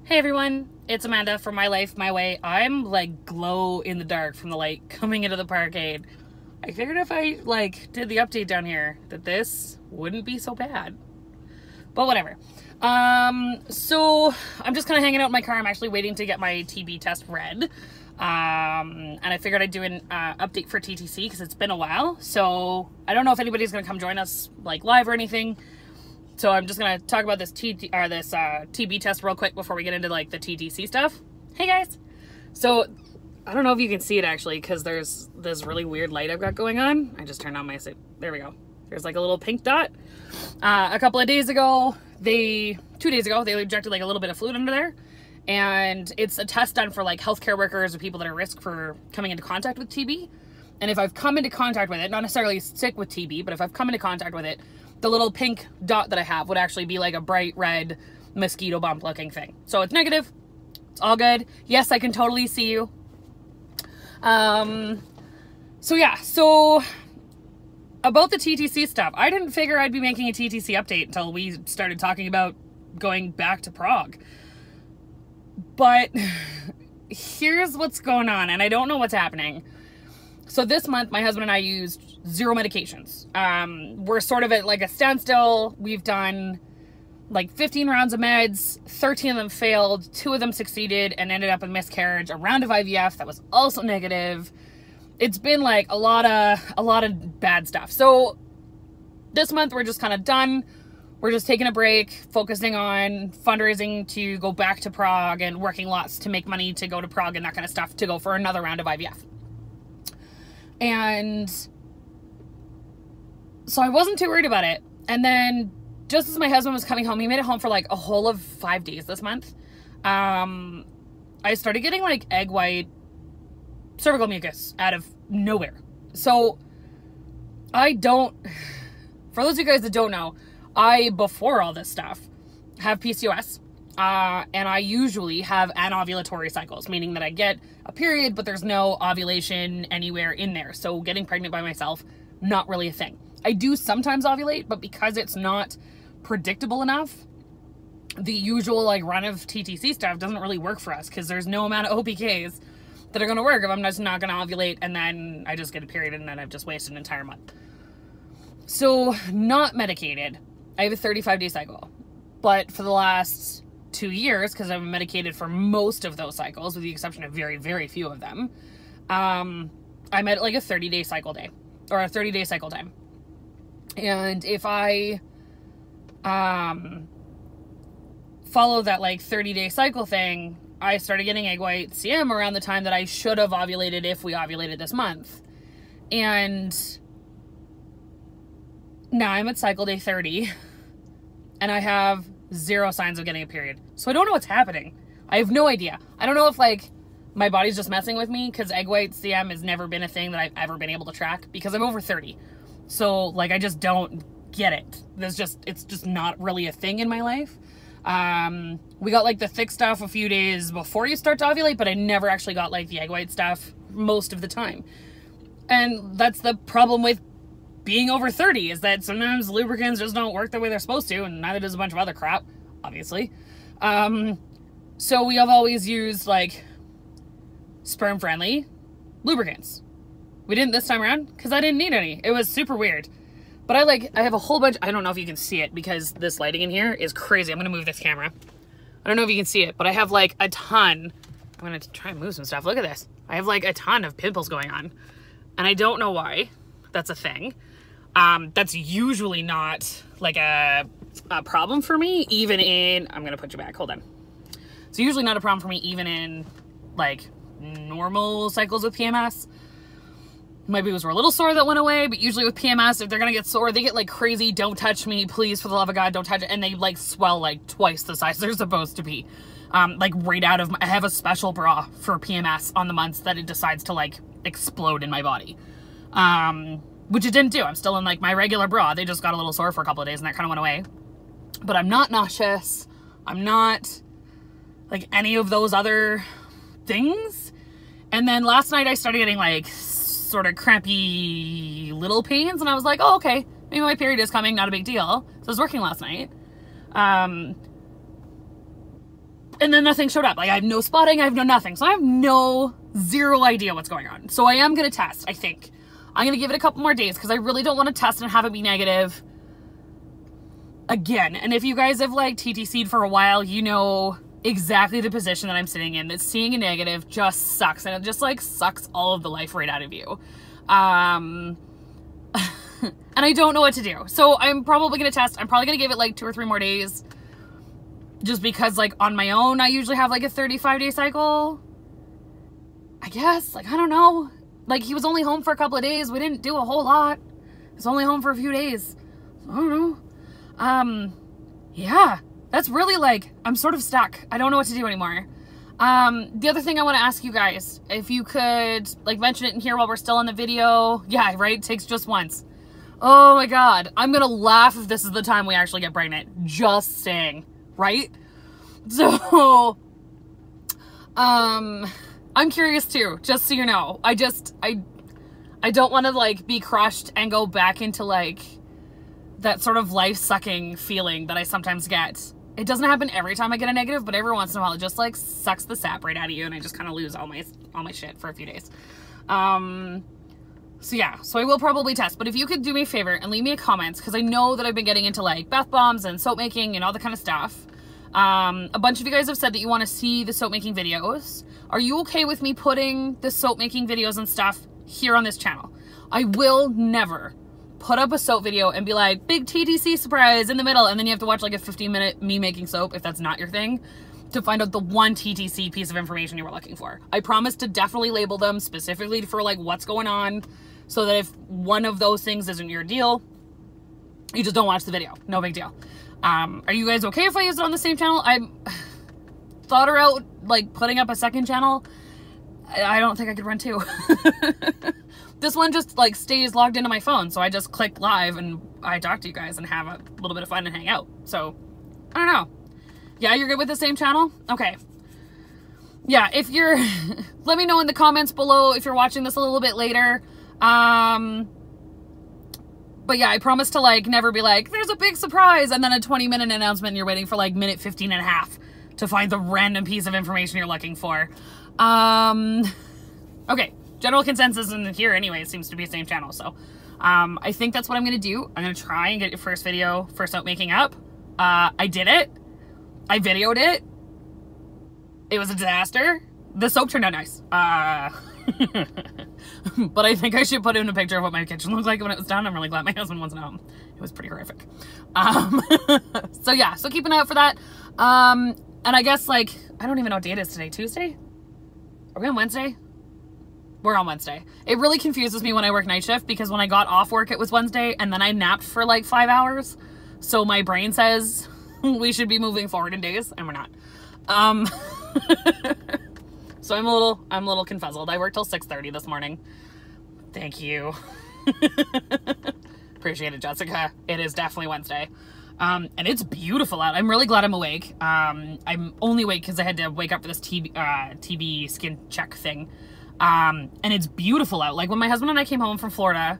Hey everyone, it's Amanda from My Life, My Way. I'm like glow in the dark from the light coming into the parkade. I figured if I did the update down here that this wouldn't be so bad. But whatever. So I'm just kind of hanging out in my car. I'm actually waiting to get my TB test read. And I figured I'd do an update for TTC because it's been a while. So I don't know if anybody's going to come join us like live or anything. So I'm just going to talk about this TB test real quick before we get into like the TTC stuff. Hey guys. So I don't know if you can see it actually because there's this really weird light I've got going on. I just turned on my, there we go. There's like a little pink dot. A couple of days ago, 2 days ago, they injected like a little bit of fluid under there. And it's a test done for like healthcare workers or people that are at risk for coming into contact with TB. And if I've come into contact with it, not necessarily sick with TB, but if I've come into contact with it, the little pink dot that I have would actually be like a bright red mosquito bump looking thing. So it's negative. It's all good. Yes, I can totally see you. So yeah, so about the TTC stuff, I didn't figure I'd be making a TTC update until we started talking about going back to Prague. But here's what's going on, and I don't know what's happening. So this month, my husband and I used 0 medications. We're sort of at like a standstill. We've done like 15 rounds of meds, 13 of them failed, 2 of them succeeded and ended up with miscarriage, a round of IVF that was also negative. It's been like a lot of bad stuff. So this month we're just kind of done. We're just taking a break, focusing on fundraising to go back to Prague and working lots to make money to go to Prague and that kind of stuff to go for another round of IVF. And so I wasn't too worried about it. And then just as my husband was coming home, he made it home for like a whole of 5 days this month. I started getting like egg white cervical mucus out of nowhere. So for those of you guys that don't know, before all this stuff, have PCOS. And I usually have anovulatory cycles, meaning that I get a period, but there's no ovulation anywhere in there. So getting pregnant by myself, not really a thing. I do sometimes ovulate, but because it's not predictable enough, the usual like run of TTC stuff doesn't really work for us because there's no amount of OPKs that are going to work if I'm just not going to ovulate and then I just get a period and then I've just wasted an entire month. So not medicated. I have a 35-day cycle, but for the last 2 years, because I'm medicated for most of those cycles, with the exception of very, very few of them, I'm at like a 30-day cycle day, or a 30-day cycle time. And if I follow that like 30-day cycle thing, I started getting egg white CM around the time that I should have ovulated if we ovulated this month. And now I'm at cycle day 30, and I have 0 signs of getting a period. So I don't know what's happening. I have no idea. I don't know if like my body's just messing with me because egg white CM has never been a thing that I've ever been able to track because I'm over 30. So like I just don't get it. It's just not really a thing in my life. We got like the thick stuff a few days before you start to ovulate, but I never actually got like the egg white stuff most of the time. And that's the problem with being over 30, is that sometimes lubricants just don't work the way they're supposed to, and neither does a bunch of other crap, obviously. So we have always used like sperm-friendly lubricants. We didn't this time around because I didn't need any. It was super weird. But I have a whole bunch, I don't know if you can see it because this lighting in here is crazy. I'm gonna move this camera. I don't know if you can see it, but I have like a ton. I'm gonna try and move some stuff. Look at this. I have like a ton of pimples going on, and I don't know why. That's a thing. That's usually not like a problem for me, even in, I'm gonna put you back, hold on. It's usually not a problem for me, even in like normal cycles with PMS. My boobs were a little sore that went away, but usually with PMS, if they're gonna get sore, they get like crazy, don't touch me, please, for the love of God, don't touch it, and they like swell like twice the size they're supposed to be. Like right out of, I have a special bra for PMS on the months that it decides to like explode in my body. Which it didn't do. I'm still in like my regular bra. They just got a little sore for a couple of days and that kind of went away. But I'm not nauseous. I'm not like any of those other things. And then last night I started getting like sort of crampy little pains, and I was like, oh, okay, maybe my period is coming, not a big deal. So I was working last night. And then nothing showed up. Like, I have no spotting, I have no nothing. So I have zero idea what's going on. So I am going to test, I think. I'm going to give it a couple more days because I really don't want to test and have it be negative again. And if you guys have like TTC'd for a while, you know exactly the position that I'm sitting in, that seeing a negative just sucks. And it just like sucks all of the life right out of you. And I don't know what to do. So I'm probably going to test. I'm probably going to give it like 2 or 3 more days. Just because like on my own, I usually have like a 35-day cycle. I guess, like, I don't know. Like, he was only home for a couple of days. We didn't do a whole lot. He was only home for a few days. I don't know. Yeah, that's really like, I'm sort of stuck. I don't know what to do anymore. The other thing I want to ask you guys, if you could like mention it in here while we're still on the video. Yeah, right? It takes just once. Oh my God. I'm going to laugh if this is the time we actually get pregnant. Just saying, right? So, I'm curious too, just so you know. I don't want to like be crushed and go back into like that sort of life sucking feeling that I sometimes get. It doesn't happen every time I get a negative, but every once in a while it just like sucks the sap right out of you and I just kind of lose all my shit for a few days. So yeah, so I will probably test, but if you could do me a favor and leave me a comment, because I know that I've been getting into like bath bombs and soap making and all that kind of stuff. A bunch of you guys have said that you want to see the soap making videos. Are you okay with me putting the soap making videos and stuff here on this channel? I will never put up a soap video and be like, big TTC surprise in the middle, and then you have to watch like a 15-minute me making soap, if that's not your thing, to find out the one TTC piece of information you were looking for. I promise to definitely label them specifically for like what's going on, so that if one of those things isn't your deal, you just don't watch the video. No big deal. Are you guys okay if I use it on the same channel? I thought about like putting up a second channel. I don't think I could run 2. This one just like stays logged into my phone, so I just click live and I talk to you guys and have a little bit of fun and hang out. So I don't know. Yeah, you're good with the same channel? Okay. Yeah, if you're let me know in the comments below if you're watching this a little bit later. But yeah, I promise to like never be like, there's a big surprise, and then a 20-minute announcement and you're waiting for like minute 15 and a half to find the random piece of information you're looking for. Okay, general consensus in here anyway, it seems to be the same channel. So I think that's what I'm gonna do. I'm gonna try and get your first video for soap making up. I did it. I videoed it. It was a disaster. The soap turned out nice. But I think I should put in a picture of what my kitchen looked like when it was done. I'm really glad my husband wasn't home. It was pretty horrific. So yeah, so keep an eye out for that. And I guess like, I don't even know what date it is today. Tuesday? Are we on Wednesday? We're on Wednesday. It really confuses me when I work night shift, because when I got off work, it was Wednesday, and then I napped for like 5 hours. So my brain says we should be moving forward in days, and we're not. So I'm a little confuzzled. I worked till 6:30 this morning. Thank you. Appreciate it, Jessica. It is definitely Wednesday. And it's beautiful out. I'm really glad I'm awake. I'm only awake because I had to wake up for this TB skin check thing. And it's beautiful out. Like when my husband and I came home from Florida,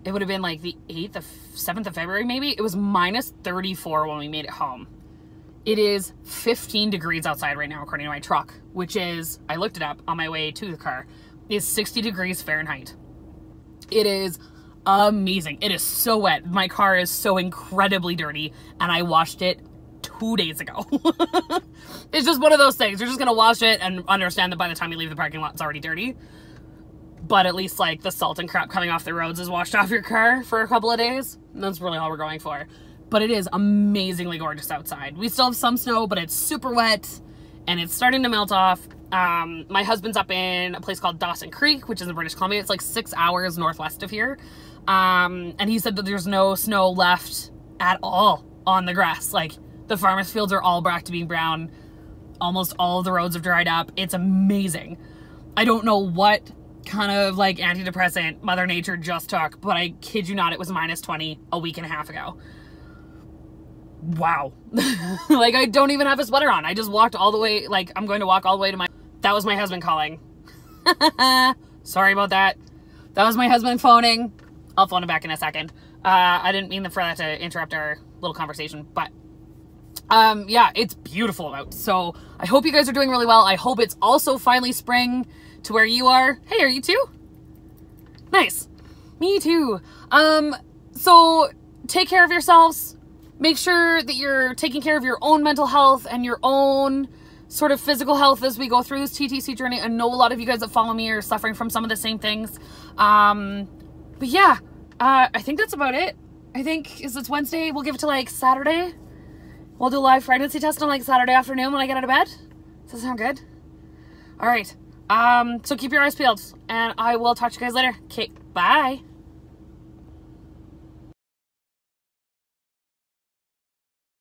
it would have been like the 7th of February maybe. It was minus 34 when we made it home. It is 15 degrees outside right now, according to my truck, which is, I looked it up on my way to the car, is 60 degrees Fahrenheit. It is amazing. It is so wet. My car is so incredibly dirty, and I washed it 2 days ago. It's just one of those things. You're just going to wash it and understand that by the time you leave the parking lot, it's already dirty. But at least like the salt and crap coming off the roads is washed off your car for a couple of days. And that's really all we're going for. But it is amazingly gorgeous outside. We still have some snow, but it's super wet and it's starting to melt off. My husband's up in a place called Dawson Creek, which is in British Columbia. It's like 6 hours northwest of here. And he said that there's no snow left at all on the grass. Like the farmers' fields are all back to being brown. Almost all of the roads have dried up. It's amazing. I don't know what kind of like antidepressant Mother Nature just took, but I kid you not, it was minus 20 a week and a half ago. Wow. Like I don't even have a sweater on. I just walked all the way, like I'm going to walk all the way to my, that was my husband calling. Sorry about that. That was my husband phoning. I'll phone him back in a second. I didn't mean for that to interrupt our little conversation, but yeah, it's beautiful out. So I hope you guys are doing really well. I hope it's also finally spring to where you are. Hey, are you too? Nice. Me too. So take care of yourselves. Make sure that you're taking care of your own mental health and your own sort of physical health as we go through this TTC journey. I know a lot of you guys that follow me are suffering from some of the same things. But yeah, I think that's about it. I think, it's Wednesday, we'll give it to like Saturday. We'll do a live pregnancy test on like Saturday afternoon when I get out of bed. Does that sound good? All right. So keep your eyes peeled, and I will talk to you guys later. Okay, bye.